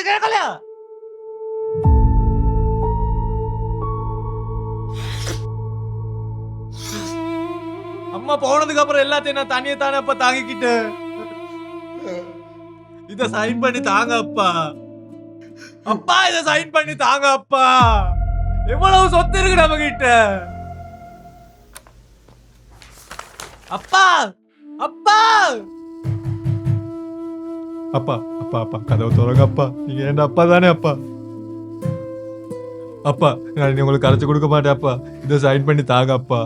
கேட்கலையா? அம்மா போனதுக்கு அப்புறம் எல்லாத்தையும் நான் தனியே தானே அப்பா தாங்கிக்கிட்டேன். இத சைன் பண்ணி தாங்க அப்பா. அப்பா இத சைன் பண்ணி தாங்க அப்பா. எவ்வளவு சொத்து இருக்கு நம்ம கிட்ட. அப்பா அப்பா அப்பா அப்பா அப்பா கதவு திறங்க அப்பா. நீங்க என்ன அப்பா தானே அப்பா. அப்பா நான் உங்களுக்கு கரைச்சு கொடுக்க மாட்டேன் அப்பா. இதை சைன் பண்ணி தாங்க அப்பா.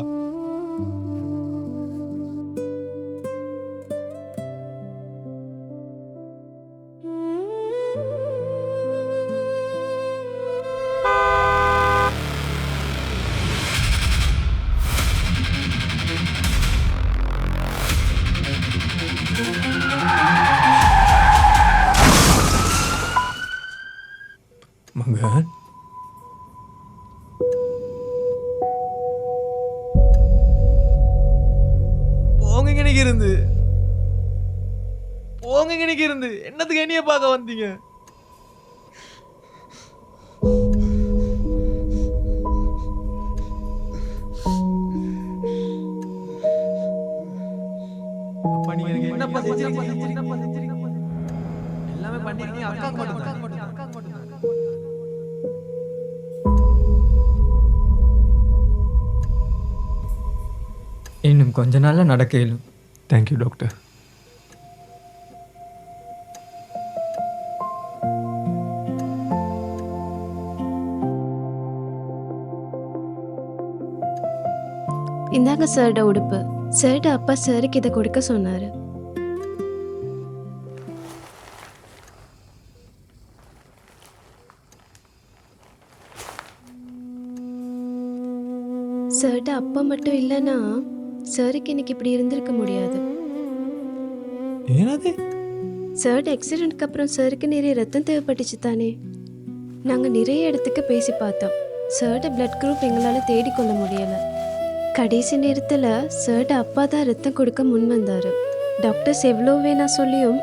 மகன் போங்க இன்னைக்கு இருந்து. போங்க இன்னைக்கு இருந்து. என்னத்துக்கு என்னைய பார்க்க வந்தீங்க? அப்பா நீங்க எனக்கு என்னப்பா செஞ்சிருக்கீங்க? எல்லாமே பண்ணிருக்கீங்க. அக்கா மட்டும் இன்னும் கொஞ்ச நாள்ல நடக்க இயலும். Thank you doctor. இந்தாங்க சார்ட உடுப்பு. சார்ட அப்பா சாருக்கு இதை கொடுக்க சொன்னாரு. சார்ட அப்பா மட்டும் இல்லைன்னா சாருக்கு இன்னைக்கு இப்படி இருந்திருக்க முடியாது. ஏனது? சார்ட ஆக்சிடென்ட்க்கு அப்புறம் சாருக்கு நிறைய ரத்தம் தேவைப்பட்டுச்சு தானே. நாங்கள் நிறைய இடத்துக்கு பேசி பார்த்தோம். சார்ட பிளட் குரூப் எங்களால் தேடிக்கொள்ள முடியலை. கடைசி நேரத்தில் சார்ட அப்பா தான் ரத்தம் கொடுக்க முன் வந்தார். டாக்டர்ஸ் எவ்வளோ வேணா சொல்லியும்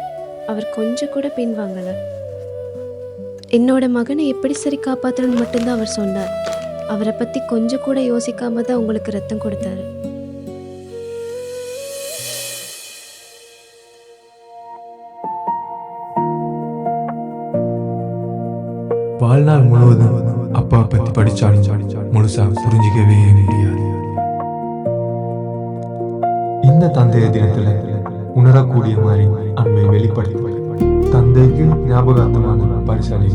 அவர் கொஞ்சம் கூட பின்வாங்கலை. என்னோட மகனை எப்படி சரி காப்பாற்றணும்னு மட்டும்தான் அவர் சொன்னார். அவரை பற்றி கொஞ்சம் கூட யோசிக்காம தான் உங்களுக்கு ரத்தம் கொடுத்தாரு. வாழ்நாள் முழுவதும் அப்பா பத்தி படிச்சாலும் முழுசா புரிஞ்சிக்கவே முடியாது. இந்த தந்தைய தினத்துல உணரக்கூடிய மாதிரி அன்பை வெளிப்படுத்தி தந்தைக்கு ஞாபகார்த்தமான பரிசலை